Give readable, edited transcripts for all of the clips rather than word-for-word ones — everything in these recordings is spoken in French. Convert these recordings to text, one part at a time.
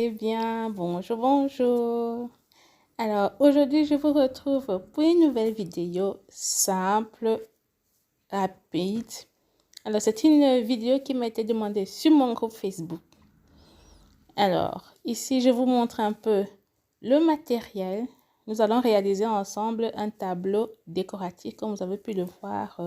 allez bien? Bonjour, bonjour. Alors, aujourd'hui, je vous retrouve pour une nouvelle vidéo simple, rapide. Alors, c'est une vidéo qui m'a été demandée sur mon groupe Facebook. Alors, ici, je vous montre un peu le matériel. Nous allons réaliser ensemble un tableau décoratif, comme vous avez pu le voir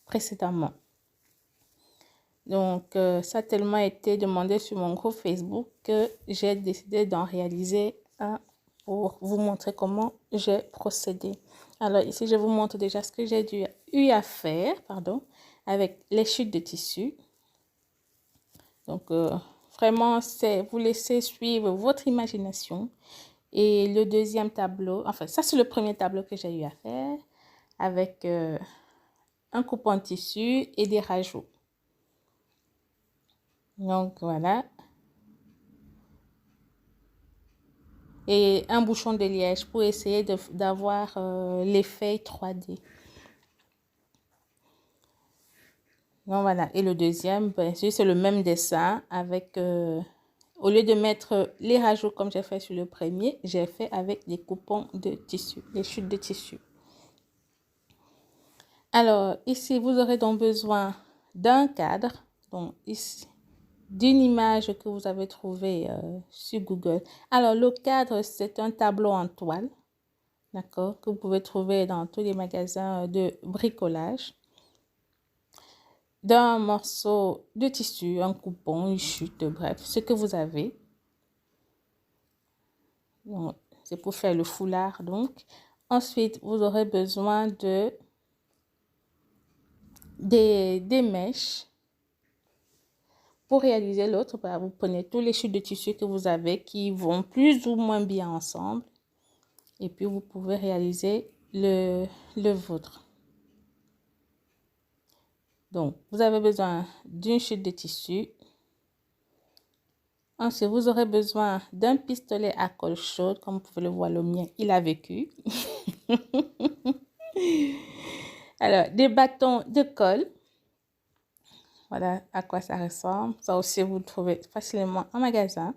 précédemment. Donc, ça a tellement été demandé sur mon groupe Facebook que j'ai décidé d'en réaliser un pour vous montrer comment j'ai procédé. Alors, ici, je vous montre déjà ce que j'ai eu à faire, avec les chutes de tissu. Donc, vraiment, c'est vous laissez suivre votre imagination. Et le deuxième tableau, enfin, ça, c'est le premier tableau que j'ai eu à faire avec un coupon de tissu et des rajouts. Donc, voilà. Et un bouchon de liège pour essayer d'avoir l'effet 3D. Donc, voilà. Et le deuxième, bien sûr, c'est le même dessin avec... au lieu de mettre les rajouts comme j'ai fait sur le premier, j'ai fait avec des coupons de tissu, les chutes de tissu. Alors, ici, vous aurez donc besoin d'un cadre. Donc, ici, d'une image que vous avez trouvée sur Google. Alors, le cadre, c'est un tableau en toile, d'accord, que vous pouvez trouver dans tous les magasins de bricolage. D'un morceau de tissu, un coupon, une chute, bref, ce que vous avez. C'est pour faire le foulard, donc. Ensuite, vous aurez besoin des mèches. Pour réaliser l'autre, vous prenez tous les chutes de tissu que vous avez qui vont plus ou moins bien ensemble. Et puis, vous pouvez réaliser le vôtre. Donc, vous avez besoin d'une chute de tissu. Ensuite, vous aurez besoin d'un pistolet à colle chaude. Comme vous pouvez le voir, le mien, il a vécu. Alors, des bâtons de colle. Voilà à quoi ça ressemble. Ça aussi, vous le trouvez facilement en magasin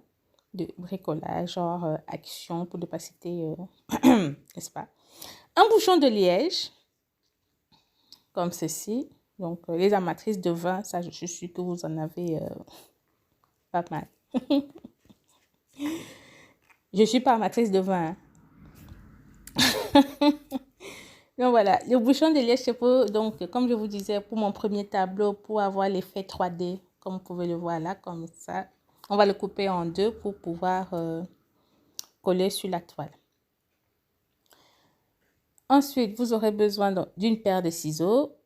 de bricolage, genre Action, pour ne pas citer, n'est-ce pas? Un bouchon de liège, comme ceci. Donc, les amatrices de vin, ça, je suis sûre que vous en avez pas mal. Je ne suis pas amatrice de vin. Donc, voilà. Le bouchon de liège, c'est pour, donc, comme je vous disais, pour mon premier tableau, pour avoir l'effet 3D, comme vous pouvez le voir là, comme ça. On va le couper en deux pour pouvoir coller sur la toile. Ensuite, vous aurez besoin d'une paire de ciseaux,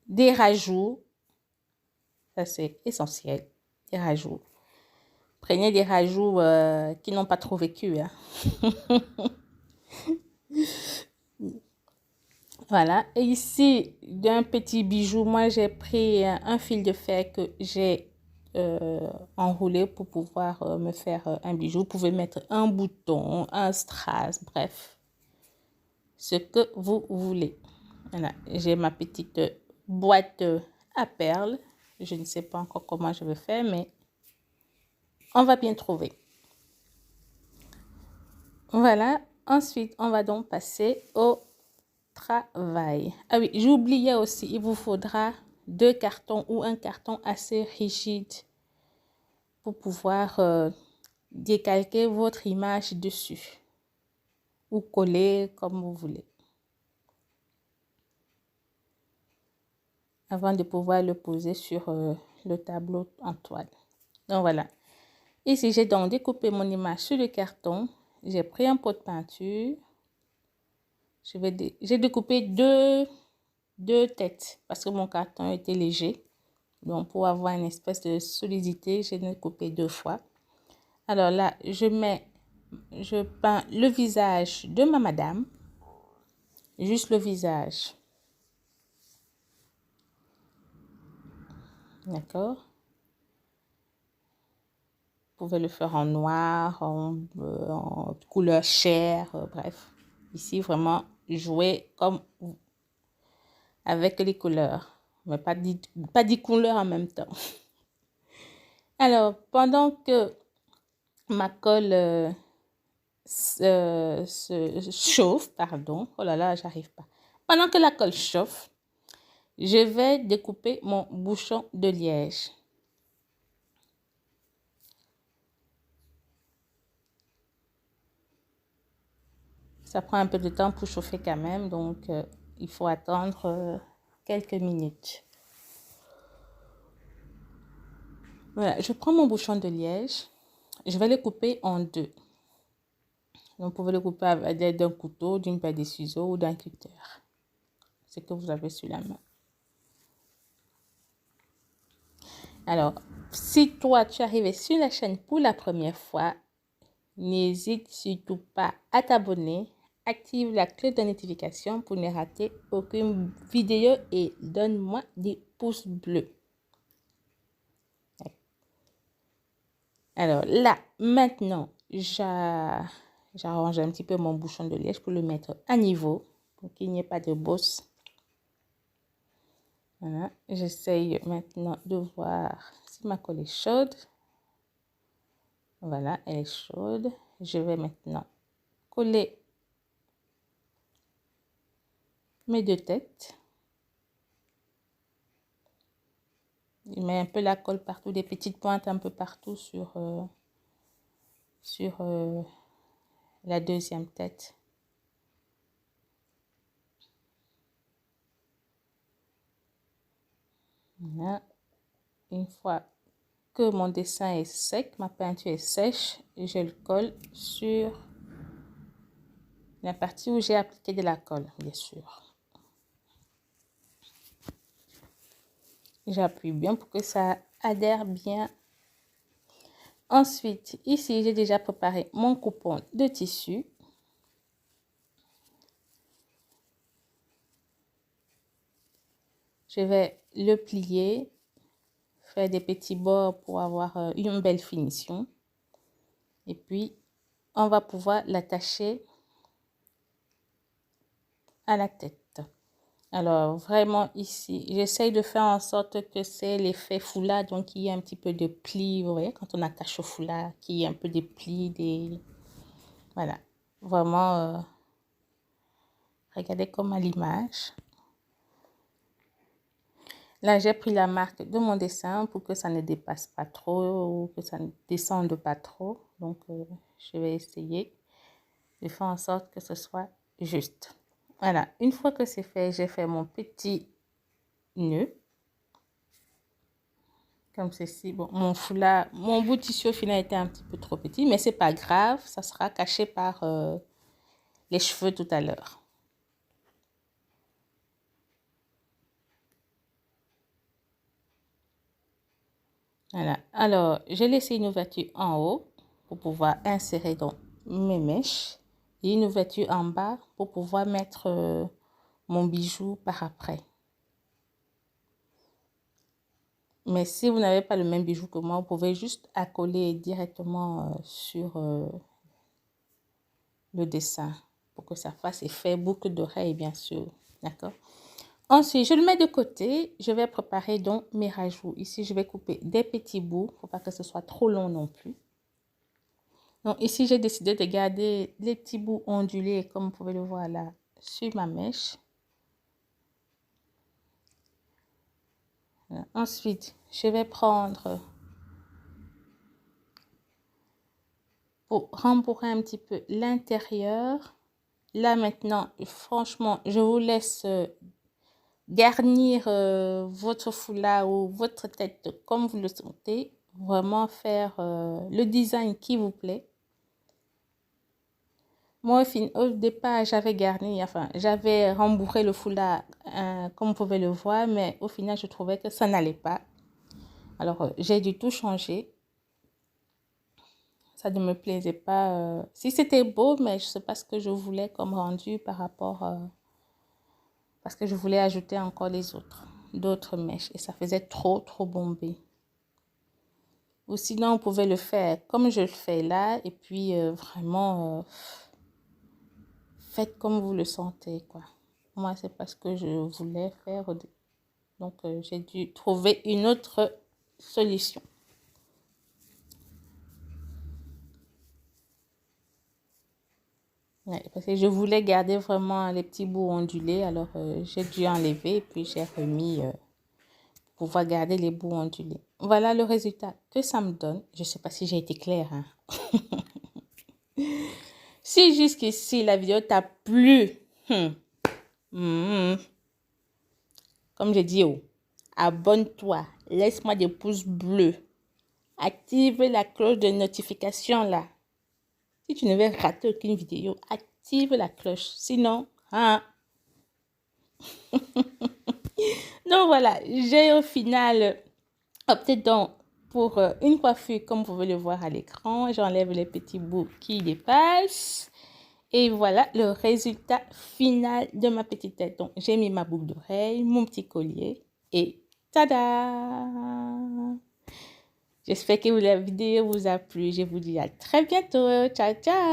des rajouts. Ça, c'est essentiel. Des rajouts. Prenez des rajouts qui n'ont pas trop vécu. Hein. Voilà. Et ici, d'un petit bijou, moi, j'ai pris un fil de fer que j'ai enroulé pour pouvoir me faire un bijou. Vous pouvez mettre un bouton, un strass, bref. Ce que vous voulez. Voilà. J'ai ma petite boîte à perles. Je ne sais pas encore comment je vais faire, mais on va bien trouver. Voilà. Ensuite, on va donc passer au travail. Ah oui, j'oubliais aussi, il vous faudra 2 cartons ou un carton assez rigide pour pouvoir décalquer votre image dessus ou coller comme vous voulez. Avant de pouvoir le poser sur le tableau en toile. Donc voilà. Ici, j'ai donc découpé mon image sur le carton. J'ai pris un pot de peinture. J'ai découpé deux têtes parce que mon carton était léger. Donc, pour avoir une espèce de solidité, j'ai découpé 2 fois. Alors là, je peins le visage de ma madame. Juste le visage. D'accord? Vous pouvez le faire en noir, en couleur chair, bref. Ici, vraiment, jouer comme avec les couleurs. Mais pas 10 couleurs en même temps. Alors, pendant que ma colle se chauffe, pardon. Oh là là, j'arrive pas. Pendant que la colle chauffe, je vais découper mon bouchon de liège. Ça prend un peu de temps pour chauffer quand même, donc il faut attendre quelques minutes. Voilà, je prends mon bouchon de liège, je vais le couper en deux. Donc, vous pouvez le couper avec l'aide d'un couteau, d'une paire de ciseaux ou d'un cutter. C'est que vous avez sur la main. Alors, si toi, tu arrives sur la chaîne pour la première fois, n'hésite surtout pas à t'abonner, active la cloche de notification pour ne rater aucune vidéo et donne-moi des pouces bleus. Alors là, maintenant, j'arrange un petit peu mon bouchon de liège pour le mettre à niveau, pour qu'il n'y ait pas de bosse. Voilà, j'essaye maintenant de voir si ma colle est chaude. Voilà, elle est chaude. Je vais maintenant coller mes deux têtes. Je mets un peu la colle partout, des petites pointes un peu partout sur la deuxième tête. Voilà. Une fois que mon dessin est sec, ma peinture est sèche, je le colle sur la partie où j'ai appliqué de la colle, bien sûr. J'appuie bien pour que ça adhère bien. Ensuite, ici, j'ai déjà préparé mon coupon de tissu. Je vais le plier, faire des petits bords pour avoir une belle finition. Et puis, on va pouvoir l'attacher à la tête. Alors, vraiment ici, j'essaye de faire en sorte que c'est l'effet foulard, donc il y a un petit peu de plis, vous voyez, quand on attache au foulard, qu'il y a un peu de plis, des... Voilà, vraiment, regardez comme à l'image. Là, j'ai pris la marque de mon dessin pour que ça ne dépasse pas trop ou que ça ne descende pas trop. Donc, je vais essayer de faire en sorte que ce soit juste. Voilà, une fois que c'est fait, j'ai fait mon petit nœud. Comme ceci. Bon, mon foulard, mon bout de tissu au final était un petit peu trop petit, mais c'est pas grave, ça sera caché par les cheveux tout à l'heure. Voilà, alors j'ai laissé une ouverture en haut pour pouvoir insérer donc mes mèches et une ouverture en bas pour pouvoir mettre mon bijou par après. Mais si vous n'avez pas le même bijou que moi, vous pouvez juste accoler directement sur le dessin pour que ça fasse effet boucle d'oreille, bien sûr. D'accord? Ensuite, je le mets de côté. Je vais préparer donc mes rajouts. Ici, je vais couper des petits bouts. Il ne faut pas que ce soit trop long non plus. Donc ici, j'ai décidé de garder les petits bouts ondulés, comme vous pouvez le voir là, sur ma mèche. Voilà. Ensuite, je vais prendre pour rembourrer un petit peu l'intérieur. Là maintenant, franchement, je vous laisse garnir votre foulard ou votre tête comme vous le sentez. Vraiment faire le design qui vous plaît. Moi, au départ, j'avais garni, enfin, j'avais rembourré le foulard comme vous pouvez le voir, mais au final, je trouvais que ça n'allait pas. Alors, j'ai dû tout changer. Ça ne me plaisait pas. Si c'était beau, mais je ne sais pas ce que je voulais comme rendu par rapport... parce que je voulais ajouter encore d'autres mèches. Et ça faisait trop bombé. Ou sinon, vous pouvez le faire comme je le fais là. Et puis, vraiment, faites comme vous le sentez, quoi. Moi, c'est parce que je voulais faire. Donc, j'ai dû trouver une autre solution. Ouais, parce que je voulais garder vraiment les petits bouts ondulés, alors j'ai dû enlever et puis j'ai remis pour pouvoir garder les bouts ondulés. Voilà le résultat que ça me donne. Je ne sais pas si j'ai été claire, hein. Si jusqu'ici la vidéo t'a plu, comme j'ai dit, abonne-toi, laisse-moi des pouces bleus, active la cloche de notification là. Si tu ne veux rater aucune vidéo, active la cloche. Sinon, Donc voilà, j'ai au final opté donc pour une coiffure comme vous pouvez le voir à l'écran. J'enlève les petits bouts qui dépassent. Et voilà le résultat final de ma petite tête. Donc j'ai mis ma boucle d'oreille, mon petit collier et tada! J'espère que la vidéo vous a plu. Je vous dis à très bientôt. Ciao, ciao!